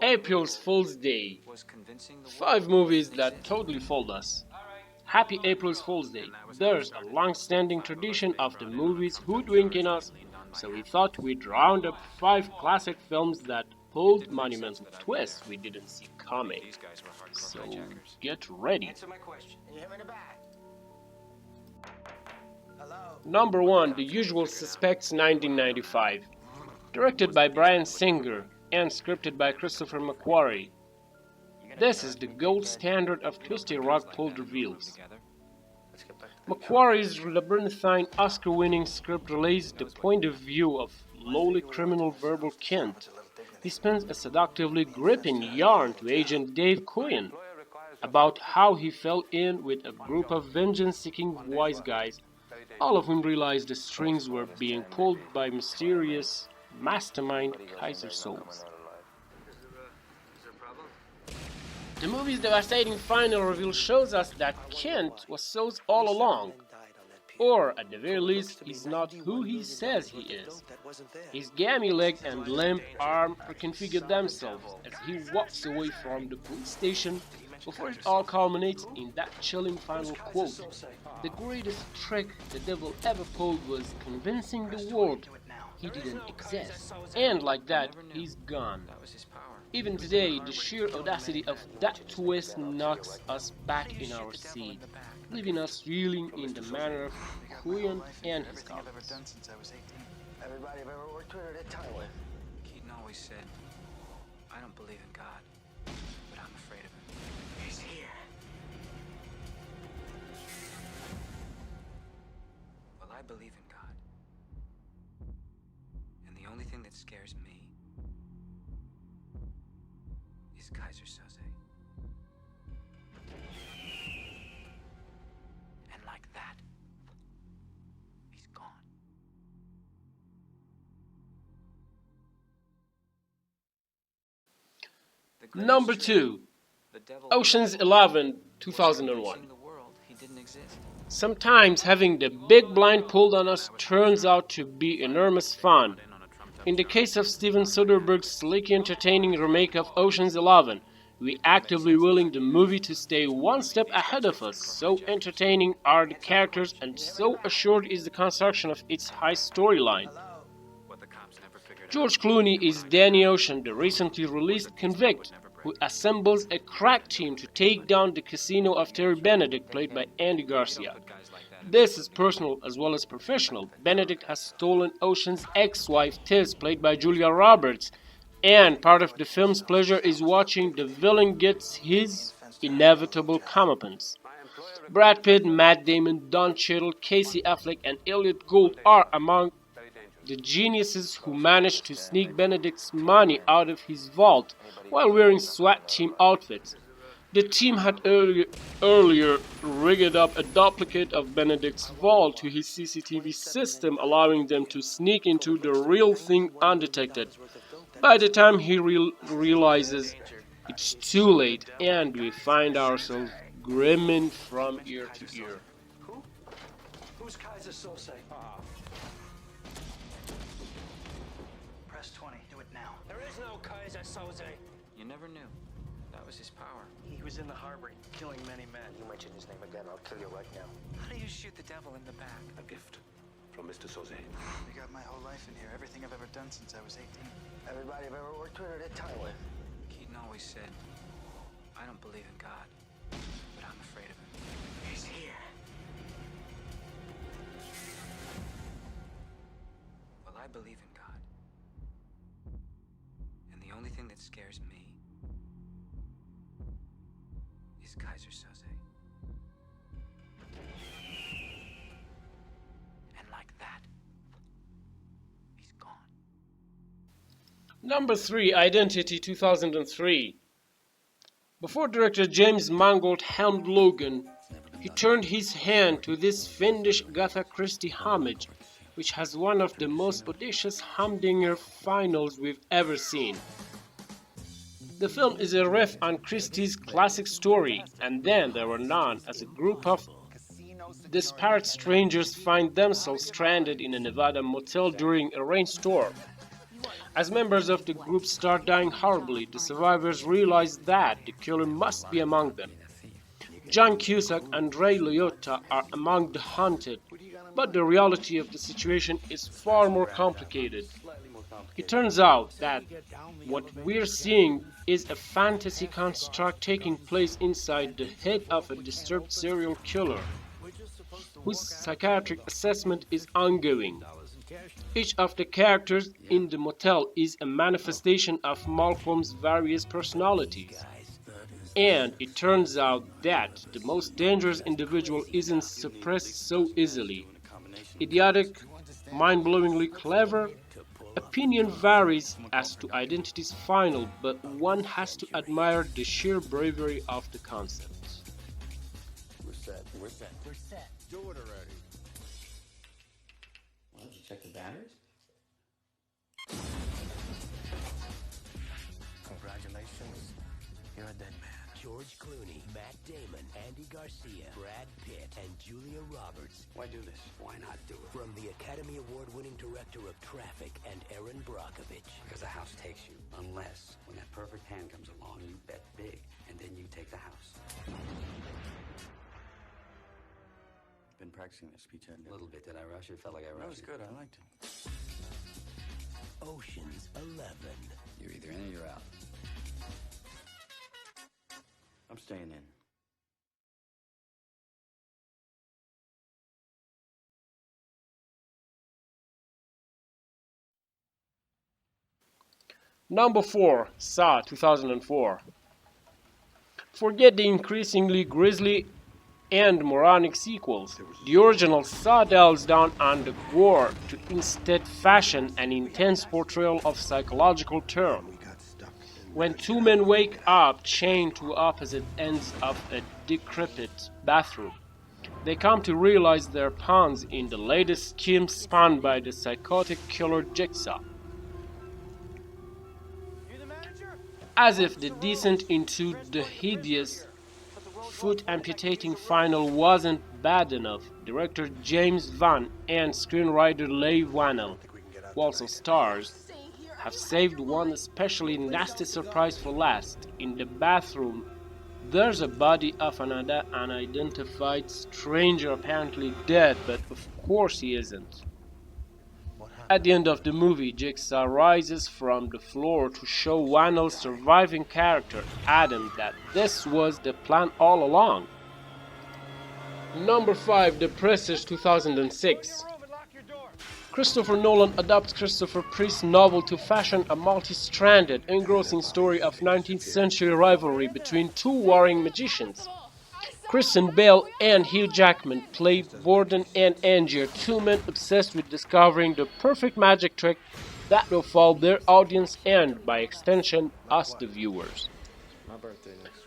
April's Fool's Day. 5 movies that totally fooled us. Happy April's Fool's Day. There's a long-standing tradition of the movies hoodwinking us, so we thought we'd round up 5 classic films that pulled monumental twists we didn't see coming. So get ready. Number 1, The Usual Suspects 1995. Directed by Bryan Singer and scripted by Christopher McQuarrie. This is the gold standard of twisty rug-pulled reveals. McQuarrie's labyrinthine Oscar-winning script relays the point of view of lowly criminal Verbal Kent. He spins a seductively gripping yarn to agent Dave Quinn about how he fell in with a group of vengeance-seeking wise guys, all of whom realized the strings were being pulled by mysterious mastermind Kaiser Souls. The movie's devastating final reveal shows us that Kent was Souls all along, or at the very least, he's not who he says he is. His gammy leg and limp arm reconfigure themselves as he walks away from the police station before it all culminates in that chilling final quote. The greatest trick the devil ever pulled was convincing the world he didn't exist. And like that, he's gone. Even today, the sheer audacity of that twist knocks us back in our seat, leaving us reeling in the manner of Quinn and his colleagues. Everybody I've ever worked with or did time with. Keaton always said, I don't believe in God, but I'm afraid of him. He's here. Well, I believe in God. And the only thing that scares me is Kaiser Soze. And like that, he's gone. Number 2, Ocean's 11, 2001. Sometimes having the big blind pulled on us turns out to be enormous fun. In the case of Steven Soderbergh's slickly entertaining remake of Ocean's 11, we actively willing the movie to stay one step ahead of us. So entertaining are the characters and so assured is the construction of its high storyline. George Clooney is Danny Ocean, the recently released convict, who assembles a crack team to take down the casino of Terry Benedict, played by Andy Garcia. This is personal as well as professional. Benedict has stolen Ocean's ex-wife Tiz, played by Julia Roberts, and part of the film's pleasure is watching the villain gets his inevitable comeuppance. Brad Pitt, Matt Damon, Don Cheadle, Casey Affleck, and Elliot Gould are among the geniuses who managed to sneak Benedict's money out of his vault while wearing SWAT team outfits. The team had earlier rigged up a duplicate of Benedict's vault to his CCTV system, allowing them to sneak into the real thing undetected. By the time he realizes it's too late, and we find ourselves grinning from ear to ear. Who's Kaiser Soze? Press 20. Do it now. There is no Kaiser Soze. You never knew. That was his power. He was in the harbor, killing many men. You mention his name again, I'll kill you right now. How do you shoot the devil in the back? A gift from Mr. Soze. I got my whole life in here. Everything I've ever done since I was 18. Everybody I've ever worked with or did time with. Keaton always said, I don't believe in God, but I'm afraid of him. He's here. Well, I believe in God. And the only thing that scares me is Kaiser Soze. And like that, he's gone. Number 3, Identity 2003. Before director James Mangold helmed Logan, he turned his hand to this fiendish Agatha Christie homage, which has one of the most audacious humdinger finals we've ever seen. The film is a riff on Christie's classic story, And Then There Were None, as a group of disparate strangers find themselves stranded in a Nevada motel during a rainstorm. As members of the group start dying horribly, the survivors realize that the killer must be among them. John Cusack and Ray Liotta are among the hunted, but the reality of the situation is far more complicated. It turns out that what we're seeing is a fantasy construct taking place inside the head of a disturbed serial killer, whose psychiatric assessment is ongoing. Each of the characters in the motel is a manifestation of Malcolm's various personalities. And it turns out that the most dangerous individual isn't suppressed so easily. Idiotic, mind-blowingly clever, opinion varies as to identity's final, but one has to admire the sheer bravery of the concept. We're set. We're set. We're set. Do it already. Well, did you check the batteries? Congratulations. You're a dead man. George Clooney, Matt Damon, Andy Garcia, Brad Pitt, and Julia Roberts. Why do this? Why not do it? From the Academy Award-winning director of Traffic and Aaron Brockovich. Because the house takes you. Unless, when that perfect hand comes along, you bet big, and then you take the house. Been practicing this speech, A little bit. Did I rush it? Felt like I That rushed was good. I liked it. Ocean's 11. You're either in or you're out. I'm staying in. Number 4. Saw 2004. Forget the increasingly grisly and moronic sequels. The original Saw delves down on the gore to instead fashion an intense portrayal of psychological terror. When two men wake up chained to opposite ends of a decrepit bathroom, they come to realize their pawns in the latest scheme spun by the psychotic killer Jigsaw. As if the descent into the hideous, foot-amputating final wasn't bad enough, director James Wan and screenwriter Leigh Whannell, who also stars, have saved one especially nasty surprise for last. In the bathroom, there's a body of an unidentified stranger apparently dead, but of course he isn't. At the end of the movie, Jigsaw rises from the floor to show Whannell's surviving character, Adam, that this was the plan all along. Number 5. The Prestige 2006. Christopher Nolan adapts Christopher Priest's novel to fashion a multi-stranded, engrossing story of 19th century rivalry between two warring magicians. Christian Bale and Hugh Jackman play Borden and Angier, two men obsessed with discovering the perfect magic trick that will fool their audience and, by extension, us the viewers.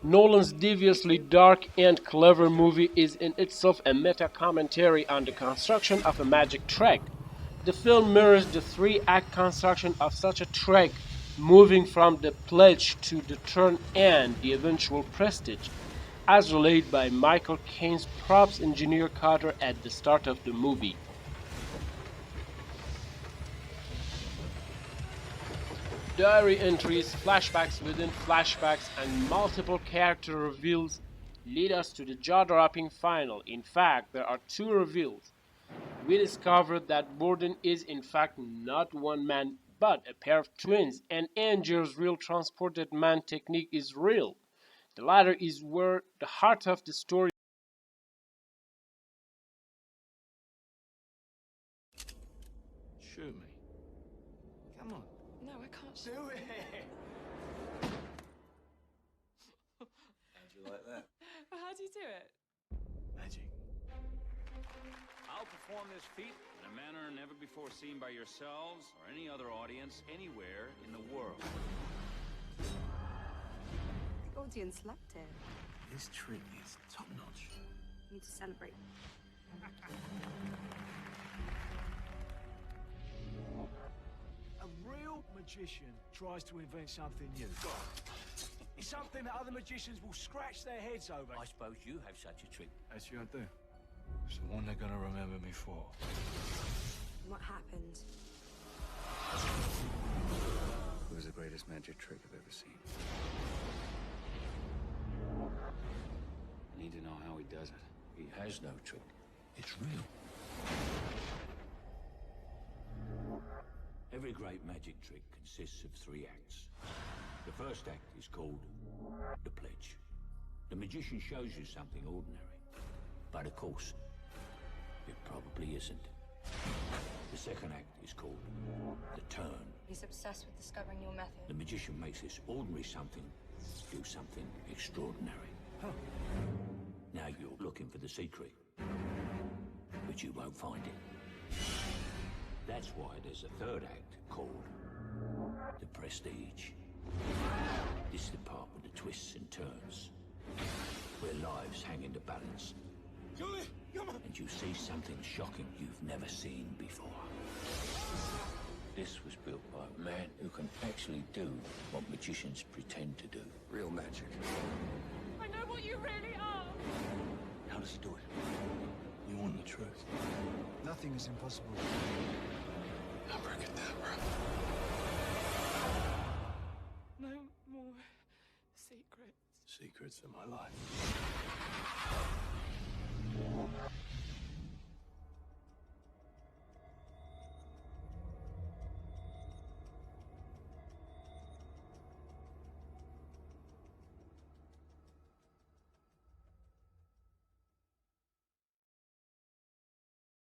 Nolan's deviously dark and clever movie is in itself a meta-commentary on the construction of a magic trick. The film mirrors the three-act construction of such a trick, moving from the pledge to the turn and the eventual prestige, as relayed by Michael Caine's props engineer Carter at the start of the movie. Diary entries, flashbacks within flashbacks, and multiple character reveals lead us to the jaw-dropping final. In fact, there are two reveals. We discovered that Borden is in fact not one man, but a pair of twins, and Angier's real transported man technique is real. The latter is where the heart of the story. Shoot me. Come on. No, I can't shoot. Do it. How'd you like that? How do you do it? Magic. I'll perform this feat in a manner never before seen by yourselves or any other audience anywhere in the world. The audience loved it. This trick is top-notch. You need to celebrate. A real magician tries to invent something new. It's something that other magicians will scratch their heads over. I suppose you have such a trick. Actually, I do. It's the one they're gonna remember me for. What happened? greatest magic trick I've ever seen. I need to know how he does it. He has no trick. It's real. Every great magic trick consists of 3 acts. The first act is called the pledge. The magician shows you something ordinary, but of course, it probably isn't. The second act is called the turn. He's obsessed with discovering your method. The magician makes this ordinary something do something extraordinary. Now you're looking for the secret, but you won't find it. That's why there's a third act called the prestige. This is the part with the twists and turns, where lives hang in the balance. Julie, come on! And you see something shocking you've never seen before. This was built by a man who can actually do what magicians pretend to do. Real magic. I know what you really are. How does he do it? You want the truth? Nothing is impossible. Abracadabra. No more secrets. Secrets of my life.